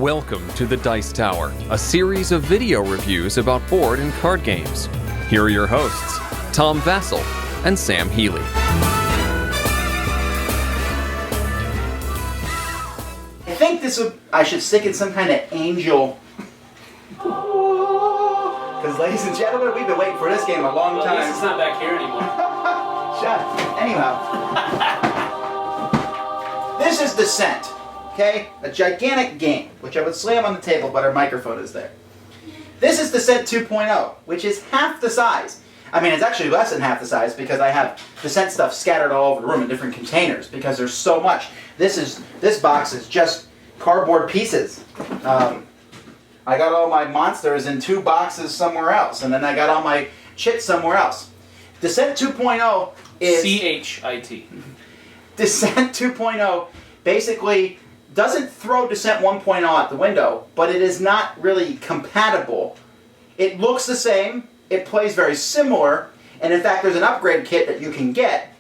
Welcome to the Dice Tower, a series of video reviews about board and card games. Here are your hosts, Tom Vassell and Sam Healy. I think I should stick in some kind of angel. Because ladies and gentlemen, we've been waiting for this game a long time. At least it's not back here anymore. Shut up. Anyhow. This is Descent. Okay? A gigantic game, which I would slam on the table, but our microphone is there. This is Descent 2.0, which is half the size. I mean, it's actually less than half the size because I have Descent stuff scattered all over the room in different containers because there's so much. This box is just cardboard pieces. I got all my monsters in 2 boxes somewhere else, and then I got all my chits somewhere else. Descent 2.0 is... C-H-I-T. Descent 2.0 basically doesn't throw Descent 1.0 out the window, but it is not really compatible. It looks the same, it plays very similar, and in fact there's an upgrade kit that you can get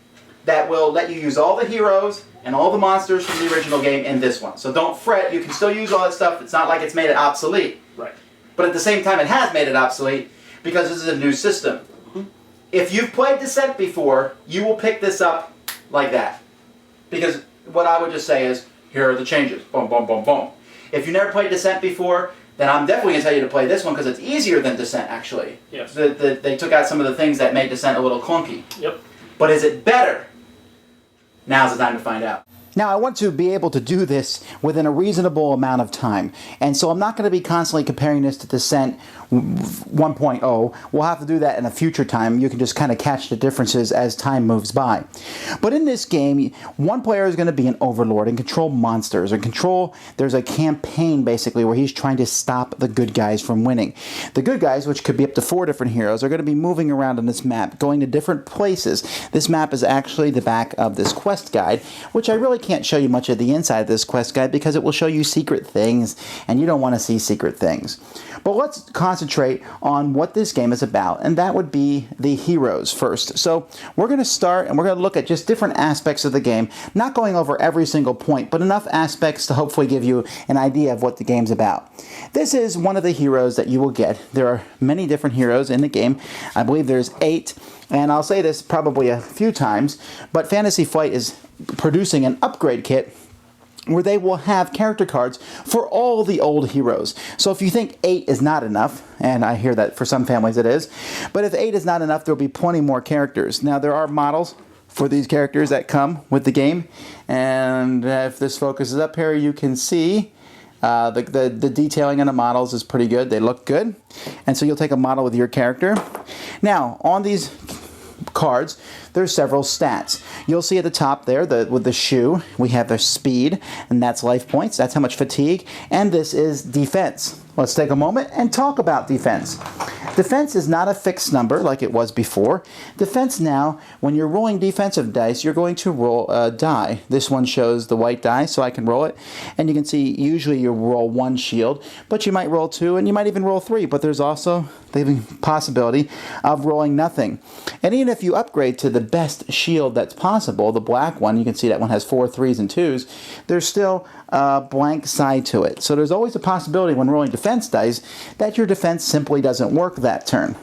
that will let you use all the heroes and all the monsters from the original game in this one. So don't fret, you can still use all that stuff. It's not like it's made it obsolete. Right. But at the same time it has made it obsolete because this is a new system. Mm-hmm. If you've played Descent before, you will pick this up like that. Because what I would just say is, here are the changes. Boom, boom, boom, boom. If you never played Descent before, then I'm definitely going to tell you to play this one because it's easier than Descent, actually. Yes. They took out some of the things that made Descent a little clunky. Yep. But is it better? Now's the time to find out. Now, I want to be able to do this within a reasonable amount of time. And so I'm not going to be constantly comparing this to Descent 1.0. We'll have to do that in a future time. You can just kind of catch the differences as time moves by. But in this game, one player is going to be an overlord and control monsters. There's a campaign, basically, where he's trying to stop the good guys from winning. The good guys, which could be up to 4 different heroes, are going to be moving around on this map, going to different places. This map is actually the back of this quest guide, which I really can't show you much of the inside of this quest guide because it will show you secret things, and you don't want to see secret things. But let's concentrate on what this game is about, and that would be the heroes first. So we're going to start, and we're going to look at just different aspects of the game, not going over every single point, but enough aspects to hopefully give you an idea of what the game's about. This is one of the heroes that you will get. There are many different heroes in the game. I believe there's 8, and I'll say this probably a few times, but Fantasy Flight is producing an upgrade kit where they will have character cards for all the old heroes. So if you think 8 is not enough, and I hear that for some families it is, but if 8 is not enough, there'll be plenty more characters. Now there are models for these characters that come with the game, and if this focuses up here, you can see the detailing on the models is pretty good. They look good, and so you'll take a model with your character. Now on these cards, there's several stats. You'll see at the top there with the shoe, we have their speed, and that's life points. That's how much fatigue, and this is defense. Let's take a moment and talk about defense. Defense is not a fixed number like it was before. Defense now, when you're rolling defensive dice, you're going to roll a die. This one shows the white die, so I can roll it. And you can see usually you roll 1 shield, but you might roll 2, and you might even roll 3, but there's also the possibility of rolling nothing. And even if you upgrade to the best shield that's possible, the black one, you can see that one has 4 3s and 2s, there's still a blank side to it. So there's always a possibility when rolling defense dice that your defense simply doesn't work that turn.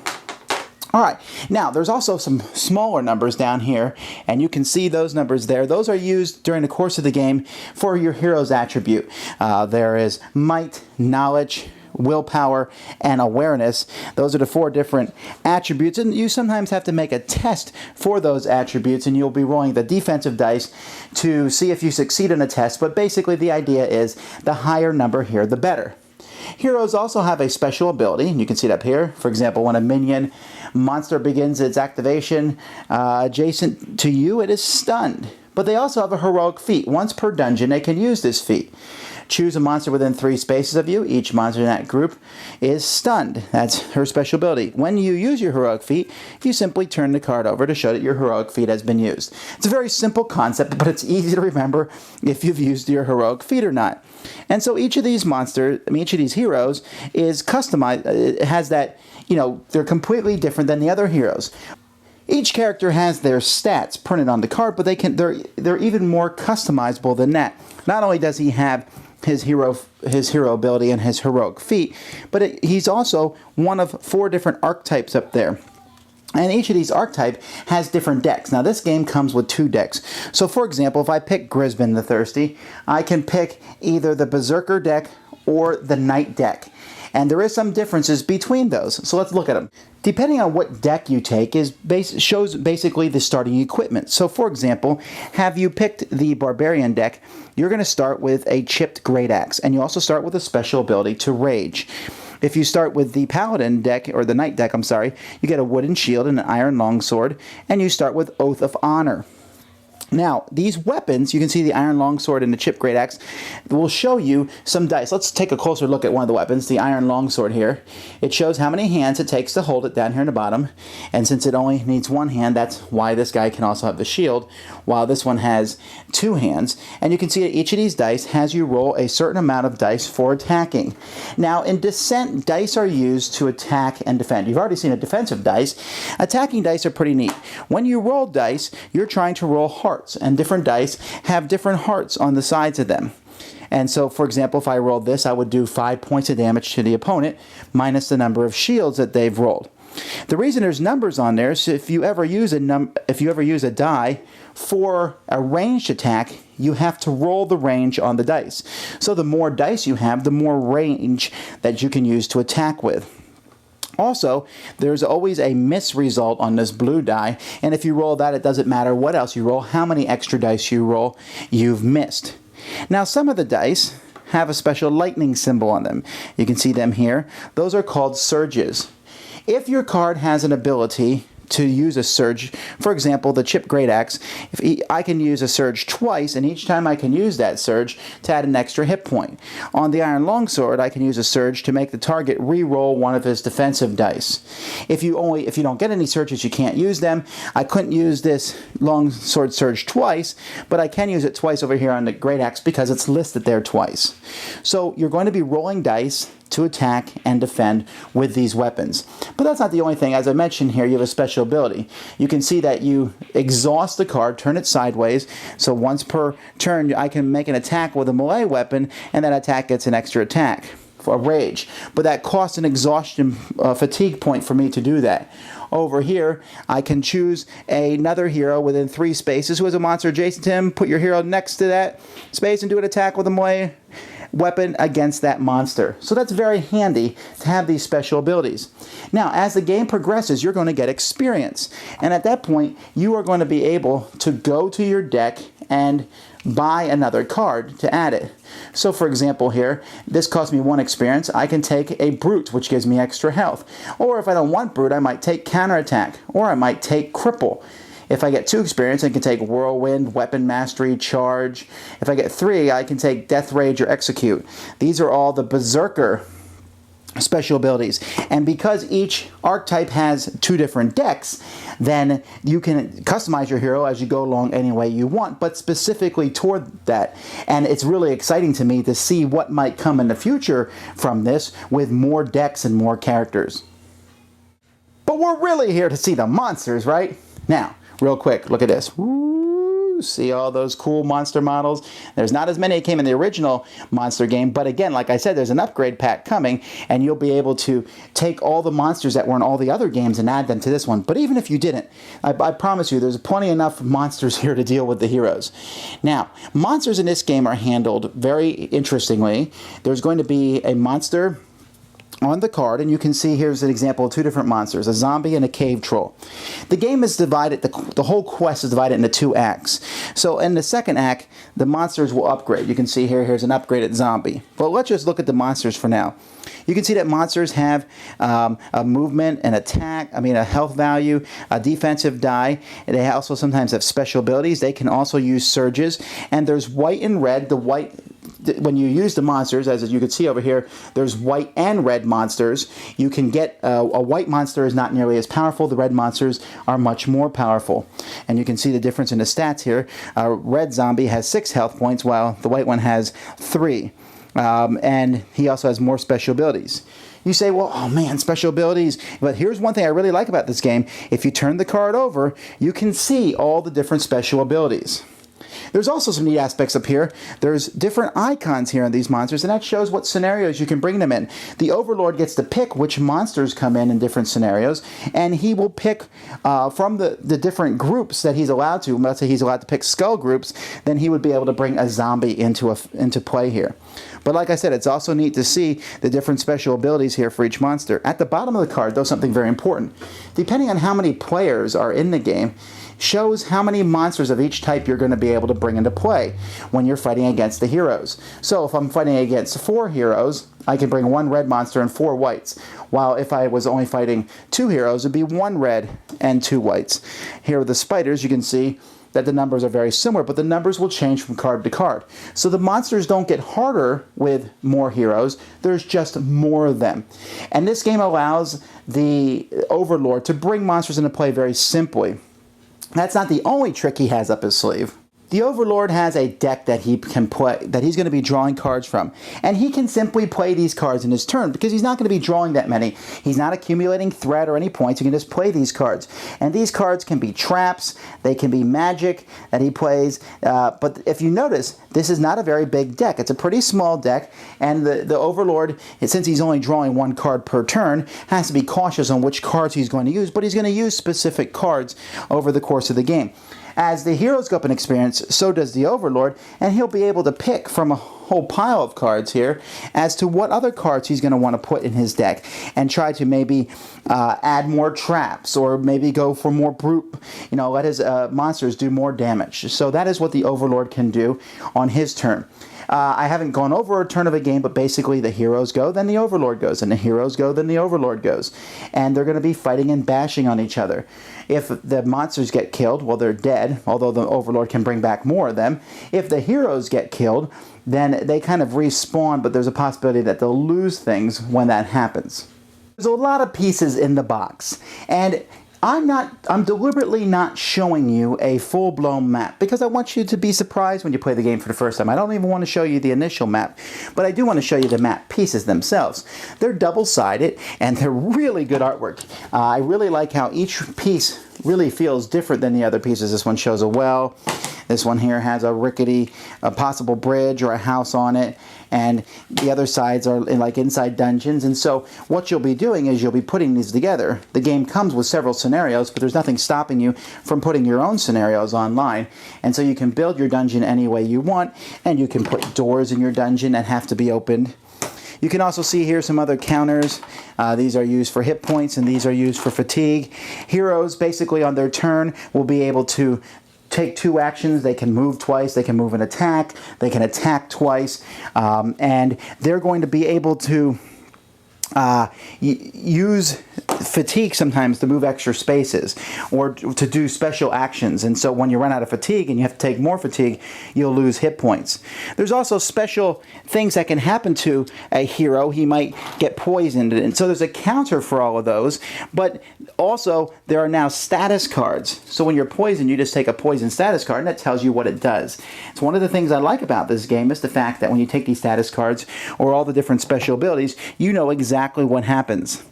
Alright, now there's also some smaller numbers down here, and you can see those numbers there. Those are used during the course of the game for your hero's attribute. There is might, knowledge, willpower, and awareness. Those are the 4 different attributes, and you sometimes have to make a test for those attributes, and you'll be rolling the defensive dice to see if you succeed in a test, but basically the idea is the higher number here, the better. Heroes also have a special ability, and you can see it up here. For example, when a minion monster begins its activation adjacent to you, it is stunned. But they also have a heroic feat. Once per dungeon, they can use this feat. Choose a monster within 3 spaces of you. Each monster in that group is stunned. That's her special ability. When you use your heroic feat, you simply turn the card over to show that your heroic feat has been used. It's a very simple concept, but it's easy to remember if you've used your heroic feat or not. And so each of these monsters, each of these heroes is customized. It has that, they're completely different than the other heroes. Each character has their stats printed on the card, but they're even more customizable than that. Not only does he have his hero ability and his heroic feat, but he's also one of 4 different archetypes up there. And each of these archetypes has different decks. Now this game comes with 2 decks. So for example, if I pick Grisbin the Thirsty, I can pick either the Berserker deck or the Knight deck. And there is some differences between those. So let's look at them. Depending on what deck you take shows basically the starting equipment. So for example, have you picked the Barbarian deck, you're going to start with a chipped Great Axe, and you also start with a special ability to Rage. If you start with the Paladin deck, or the Knight deck, I'm sorry, you get a Wooden Shield and an Iron Longsword, and you start with Oath of Honor. Now, these weapons, you can see the Iron Longsword and the Chipped Great Axe, will show you some dice. Let's take a closer look at one of the weapons, the Iron Longsword here. It shows how many hands it takes to hold it down here in the bottom, and since it only needs 1 hand, that's why this guy can also have the shield, while this one has 2 hands. And you can see that each of these dice has you roll a certain amount of dice for attacking. Now, in Descent, dice are used to attack and defend. You've already seen a defensive dice. Attacking dice are pretty neat. When you roll dice, you're trying to roll hearts, and different dice have different hearts on the sides of them. And so, for example, if I rolled this, I would do 5 points of damage to the opponent, minus the number of shields that they've rolled. The reason there's numbers on there is if you ever use a die for a ranged attack, you have to roll the range on the dice. So the more dice you have, the more range that you can use to attack with. Also, there's always a miss result on this blue die, and if you roll that, it doesn't matter what else you roll, how many extra dice you roll, you've missed. Now, some of the dice have a special lightning symbol on them. You can see them here. Those are called surges. If your card has an ability to use a surge, for example, the Chipped Great Axe, I can use a surge twice, and each time I can use that surge to add an extra hit point. On the Iron Longsword, I can use a surge to make the target re-roll one of his defensive dice. If you don't get any surges, you can't use them. I couldn't use this Longsword surge twice, but I can use it twice over here on the Great Axe because it's listed there twice. So you're going to be rolling dice to attack and defend with these weapons. But that's not the only thing. As I mentioned here, you have a special ability. You can see that you exhaust the card, turn it sideways, so once per turn I can make an attack with a melee weapon, and that attack gets an extra attack for a Rage. But that costs an exhaustion fatigue point for me to do that. Over here, I can choose another hero within 3 spaces who has a monster adjacent to him, put your hero next to that space and do an attack with a melee weapon against that monster. So that's very handy to have these special abilities. Now, as the game progresses, you're going to get experience. And at that point, you are going to be able to go to your deck and buy another card to add it. So for example here, this cost me 1 experience. I can take a Brute, which gives me extra health. Or if I don't want Brute, I might take Counterattack. Or I might take Cripple. If I get 2 experience, I can take Whirlwind, Weapon Mastery, Charge. If I get 3, I can take Death Rage or Execute. These are all the Berserker special abilities. And because each archetype has 2 different decks, then you can customize your hero as you go along any way you want, but specifically toward that. And it's really exciting to me to see what might come in the future from this with more decks and more characters. But we're really here to see the monsters, right? Now, real quick, look at this. Woo, see all those cool monster models? There's not as many that came in the original monster game, but again, like I said, there's an upgrade pack coming, and you'll be able to take all the monsters that were in all the other games and add them to this one. But even if you didn't, I promise you, there's plenty enough monsters here to deal with the heroes. Now, monsters in this game are handled very interestingly. There's going to be a monster on the card, and you can see here's an example of 2 different monsters, a zombie and a cave troll. The game is divided, the whole quest is divided into 2 acts. So in the second act, the monsters will upgrade. You can see here's an upgraded zombie. But let's just look at the monsters for now. You can see that monsters have a movement, an attack, a health value, a defensive die. They also sometimes have special abilities. They can also use surges. And there's white and red. The white, when you use the monsters, as you can see over here, there's white and red monsters. You can get a white monster is not nearly as powerful. The red monsters are much more powerful. And you can see the difference in the stats here. Red zombie has 6 health points, while the white one has 3. And he also has more special abilities. You say, well, oh man, special abilities. But here's one thing I really like about this game. If you turn the card over, you can see all the different special abilities. There's also some neat aspects up here. There's different icons here on these monsters, and that shows what scenarios you can bring them in. The Overlord gets to pick which monsters come in different scenarios, and he will pick from the different groups that he's allowed to. Let's say he's allowed to pick skull groups, then he would be able to bring a zombie into play here. But like I said, it's also neat to see the different special abilities here for each monster. At the bottom of the card, though, something very important. Depending on how many players are in the game, shows how many monsters of each type you're going to be able to bring into play when you're fighting against the heroes. So if I'm fighting against 4 heroes, I can bring 1 red monster and 4 whites. While if I was only fighting 2 heroes, it would be 1 red and 2 whites. Here with the spiders, you can see that the numbers are very similar, but the numbers will change from card to card. So the monsters don't get harder with more heroes, there's just more of them. And this game allows the Overlord to bring monsters into play very simply. That's not the only trick he has up his sleeve. The Overlord has a deck that he can play, that he's going to be drawing cards from. And he can simply play these cards in his turn because he's not going to be drawing that many. He's not accumulating threat or any points. He can just play these cards. And these cards can be traps, they can be magic that he plays. But if you notice, this is not a very big deck. It's a pretty small deck. And the Overlord, since he's only drawing 1 card per turn, has to be cautious on which cards he's going to use. But he's going to use specific cards over the course of the game. As the heroes go up in experience, so does the Overlord, and he'll be able to pick from a whole pile of cards here as to what other cards he's going to want to put in his deck and try to maybe add more traps or maybe go for more brute, let his monsters do more damage. So that is what the Overlord can do on his turn. I haven't gone over a turn of a game, but basically the heroes go, then the Overlord goes, and the heroes go, then the Overlord goes. And they're going to be fighting and bashing on each other. If the monsters get killed, well, they're dead, although the Overlord can bring back more of them. If the heroes get killed, then they kind of respawn, but there's a possibility that they'll lose things when that happens. There's a lot of pieces in the box, and I'm deliberately not showing you a full-blown map because I want you to be surprised when you play the game for the first time. I don't even want to show you the initial map, but I do want to show you the map pieces themselves. They're double-sided and they're really good artwork. I really like how each piece really feels different than the other pieces. This one shows a well. This one here has a possible bridge or a house on it, and the other sides are like inside dungeons. And so what you'll be doing is you'll be putting these together. The game comes with several scenarios, but there's nothing stopping you from putting your own scenarios online. And so you can build your dungeon any way you want, and you can put doors in your dungeon that have to be opened. You can also see here some other counters. These are used for hit points, and these are used for fatigue. Heroes, basically on their turn, will be able to take 2 actions. They can move twice, they can move and attack, they can attack twice, and they're going to be able to use fatigue sometimes to move extra spaces or to do special actions. And so when you run out of fatigue and you have to take more fatigue, you'll lose hit points. There's also special things that can happen to a hero. He might get poisoned, and so there's a counter for all of those. But also there are now status cards. So when you're poisoned, you just take a poison status card and that tells you what it does. So one of the things I like about this game is the fact that when you take these status cards or all the different special abilities, you know exactly what happens.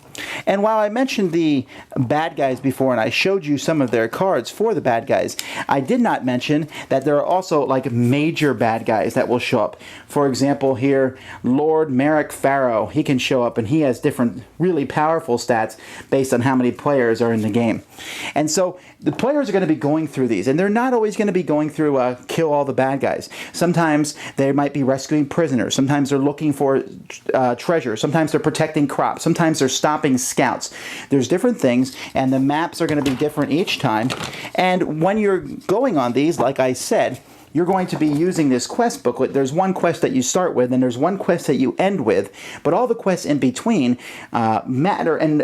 And while I mentioned the bad guys before and I showed you some of their cards for the bad guys, I did not mention that there are also like major bad guys that will show up. For example here, Lord Merrick Pharaoh, he can show up and he has different really powerful stats based on how many players are in the game. And so the players are going to be going through these, and they're not always going to be going through kill all the bad guys. Sometimes they might be rescuing prisoners, sometimes they're looking for treasure, sometimes they're protecting crops, sometimes they're stopping scouts. There's different things, and the maps are going to be different each time. And when you're going on these, like I said, you're going to be using this quest booklet. There's one quest that you start with, and there's one quest that you end with, but all the quests in between matter, and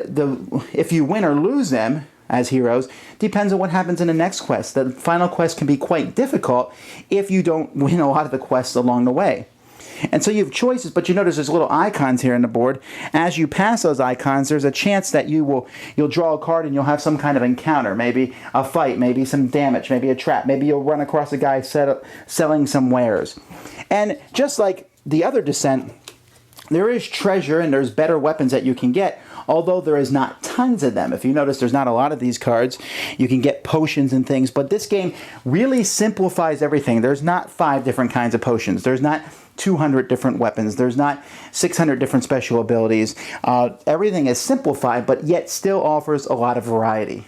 if you win or lose them as heroes depends on what happens in the next quest. The final quest can be quite difficult if you don't win a lot of the quests along the way. And so you have choices, but you notice there's little icons here on the board. As you pass those icons, there's a chance that you'll draw a card and you'll have some kind of encounter. Maybe a fight, maybe some damage, maybe a trap. Maybe you'll run across a guy selling some wares. And just like the other Descent, there is treasure and there's better weapons that you can get although there is not tons of them. If you notice, there's not a lot of these cards. You can get potions and things, but this game really simplifies everything. There's not 5 different kinds of potions. There's not 200 different weapons. There's not 600 different special abilities. Everything is simplified, but yet still offers a lot of variety.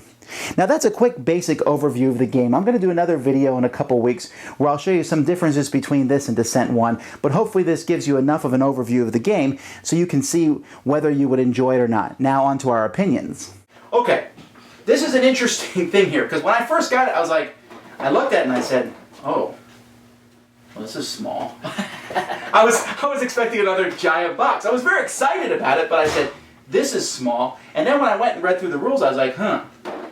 Now that's a quick basic overview of the game. I'm going to do another video in a couple weeks where I'll show you some differences between this and Descent 1, but hopefully this gives you enough of an overview of the game so you can see whether you would enjoy it or not. Now on to our opinions. Okay, this is an interesting thing here, because when I first got it, I was like, I looked at it and I said, oh, well, this is small. I was expecting another giant box. I was very excited about it, but I said, this is small. And then when I went and read through the rules, I was like, huh.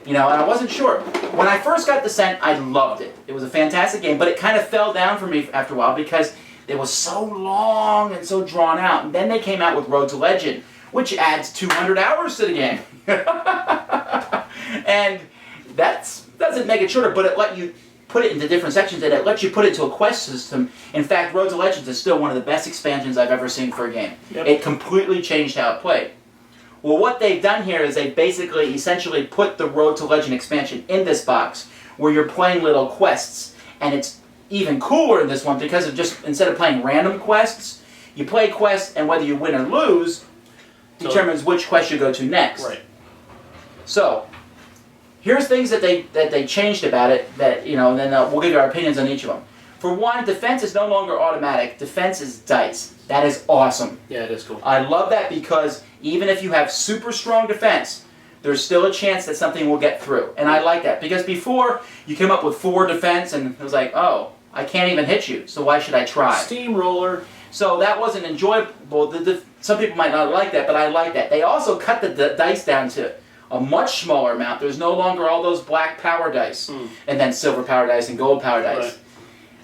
You know, and I wasn't sure. When I first got Descent, I loved it. It was a fantastic game, but it kind of fell down for me after a while because it was so long and so drawn out. And then they came out with Road to Legend, which adds 200 hours to the game. And that doesn't make it shorter, but it let you put it into different sections, and it lets you put it into a quest system. In fact, Road to Legends is still one of the best expansions I've ever seen for a game. Yep. It completely changed how it played. Well, what they've done here is they basically, essentially put the Road to Legend expansion in this box, where you're playing little quests, and it's even cooler in this one because of just, instead of playing random quests, you play quests, and whether you win or lose determines which quest you go to next. Right. So, here's things that they changed about it that, you know, and then we'll give you our opinions on each of them. For one, defense is no longer automatic. Defense is dice. That is awesome. Yeah, it is cool. I love that because even if you have super strong defense, there's still a chance that something will get through. And I like that because before, you came up with 4 defense and it was like, oh, I can't even hit you, so why should I try? Steamroller. So that wasn't enjoyable. Some people might not like that, but I like that. They also cut the dice down to a much smaller amount. There's no longer all those black power dice, and then silver power dice and gold power dice. Right.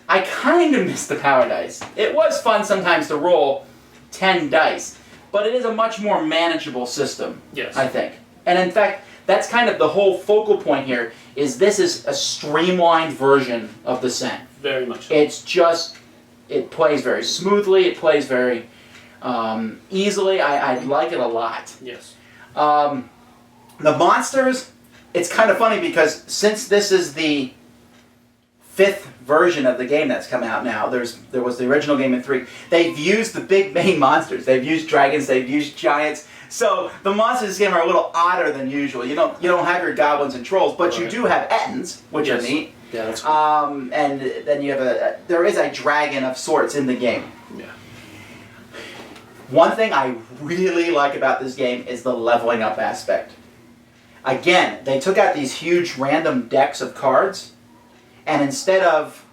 I kind of miss the power dice. It was fun sometimes to roll 10 dice, but it is a much more manageable system, yes, I think. And in fact, that's kind of the whole focal point here, is this is a streamlined version of Descent. Very much so. It's just, it plays very smoothly, it plays very easily. I like it a lot. Yes. The monsters, it's kind of funny because since this is the 5th version of the game that's come out now, there was the original game in 3, they've used the big main monsters. They've used dragons, they've used giants. So the monsters in this game are a little odder than usual. You don't have your goblins and trolls, but you do have Ettins, which are neat. Yeah, that's cool. And then you have there is a dragon of sorts in the game. Yeah. One thing I really like about this game is the leveling up aspect. Again, they took out these huge random decks of cards, and instead of,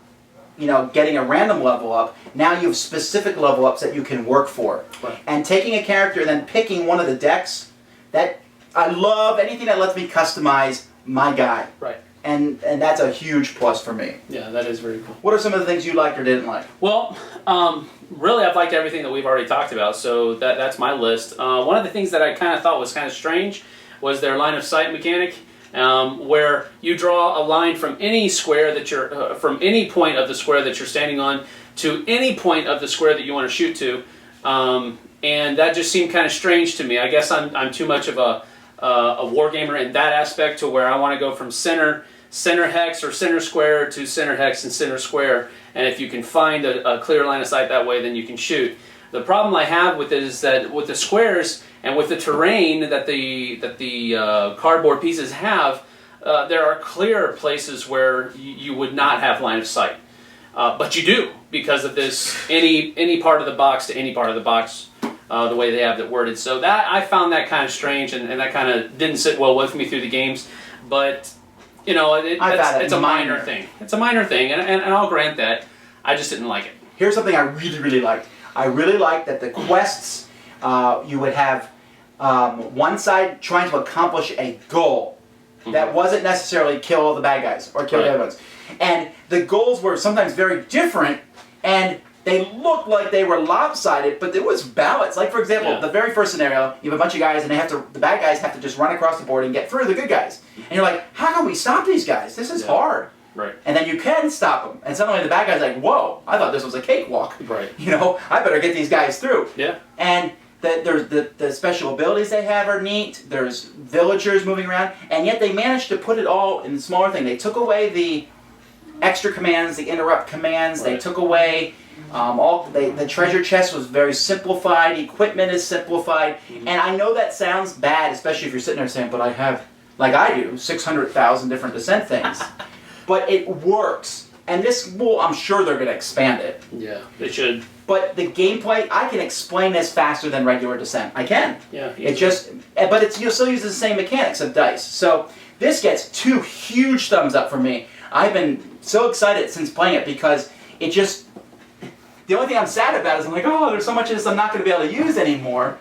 you know, getting a random level up, now you have specific level ups that you can work for. Right. And taking a character and then picking one of the decks, that I love anything that lets me customize my guy. Right. And that's a huge plus for me. Yeah, that is very cool. What are some of the things you liked or didn't like? Well, really, I've liked everything that we've already talked about, so that's my list. One of the things that I kind of thought was kind of strange was their line of sight mechanic, where you draw a line from any square that you're, from any point of the square that you're standing on to any point of the square that you want to shoot to, and that just seemed kind of strange to me. I guess I'm too much of a wargamer in that aspect to where I want to go from center hex or center square to center hex and center square, and if you can find a clear line of sight that way, then you can shoot. The problem I have with it is that with the squares and with the terrain that the cardboard pieces have, there are clear places where you would not have line of sight, but you do because of this any part of the box to any part of the box. The way they have it worded. So that I found that kind of strange, and that kind of didn't sit well with me through the games. But, you know, it's a minor thing. It's a minor thing, and I'll grant that. I just didn't like it. Here's something I really, really liked. I really liked that the quests, you would have one side trying to accomplish a goal that wasn't necessarily kill all the bad guys or kill the other ones. And the goals were sometimes very different, and they looked like they were lopsided, but there was balance. Like, for example, the very first scenario, you have a bunch of guys, and the bad guys have to just run across the board and get through the good guys. And you're like, how can we stop these guys? This is hard. Right. And then you can stop them. And suddenly the bad guy's like, whoa, I thought this was a cakewalk. Right. You know, I better get these guys through. Yeah. And The special abilities they have are neat. There's villagers moving around, and yet they managed to put it all in the smaller thing. They took away the extra commands, the interrupt commands. They took away the treasure chest was very simplified. Equipment is simplified, and I know that sounds bad, especially if you're sitting there saying, "But I have, like I do, 600,000 different Descent things." But it works, and I'm sure they're going to expand it. Yeah, they should. But the gameplay, I can explain this faster than regular Descent. I can. Yeah. But you'll still use the same mechanics of dice. So this gets 2 huge thumbs up for me. I've been so excited since playing it because it just. The only thing I'm sad about is I'm like, oh, there's so much of this I'm not going to be able to use anymore.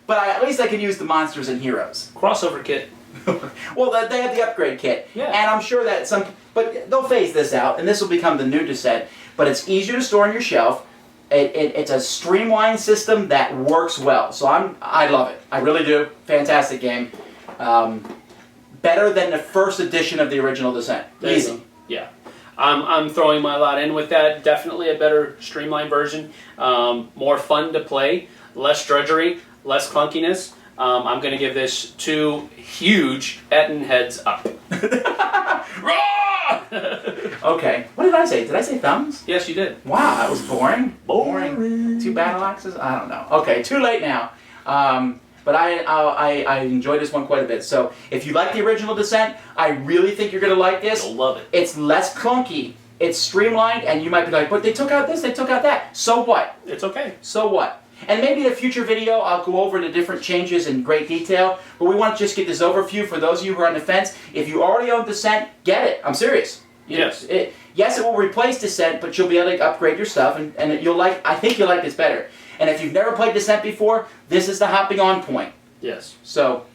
But at least I can use the monsters and heroes. Crossover kit. Well, they have the upgrade kit. Yeah. And I'm sure that but they'll phase this out, and this will become the new Descent. But it's easier to store on your shelf. It's a streamlined system that works well. So I love it. I really do. Fantastic game. Better than the first edition of the original Descent. Easy. Yeah. I'm throwing my lot in with that. Definitely a better streamlined version. More fun to play. Less drudgery. Less clunkiness. I'm going to give this 2 huge Etten heads up. Okay. What did I say? Did I say thumbs? Yes, you did. Wow, that was boring. Boring. 2 battle axes? I don't know. Okay, too late now. But I enjoyed this one quite a bit. So if you like the original Descent, I really think you're going to like this. You'll love it. It's less clunky. It's streamlined, and you might be like, but they took out this, they took out that. So what? It's okay. So what? And maybe in a future video, I'll go over the different changes in great detail. But we want to just get this overview for those of you who are on the fence. If you already own Descent, get it. I'm serious. Yes. Yes, it will replace Descent, but you'll be able to upgrade your stuff, and I think you'll like this better. And if you've never played Descent before, this is the hopping on point. Yes. So,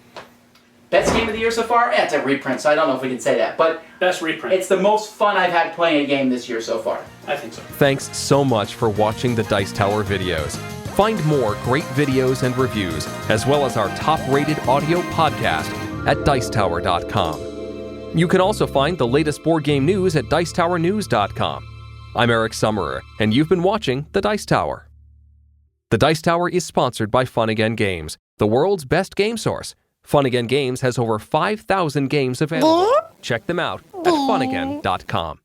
best game of the year so far? Yeah, it's a reprint, so I don't know if we can say that. But best reprint. It's the most fun I've had playing a game this year so far. I think so. Thanks so much for watching the Dice Tower videos. Find more great videos and reviews, as well as our top-rated audio podcast at Dicetower.com. You can also find the latest board game news at Dicetowernews.com. I'm Eric Summerer, and you've been watching The Dice Tower. The Dice Tower is sponsored by Fun Again Games, the world's best game source. Fun Again Games has over 5,000 games available. Check them out at funagain.com.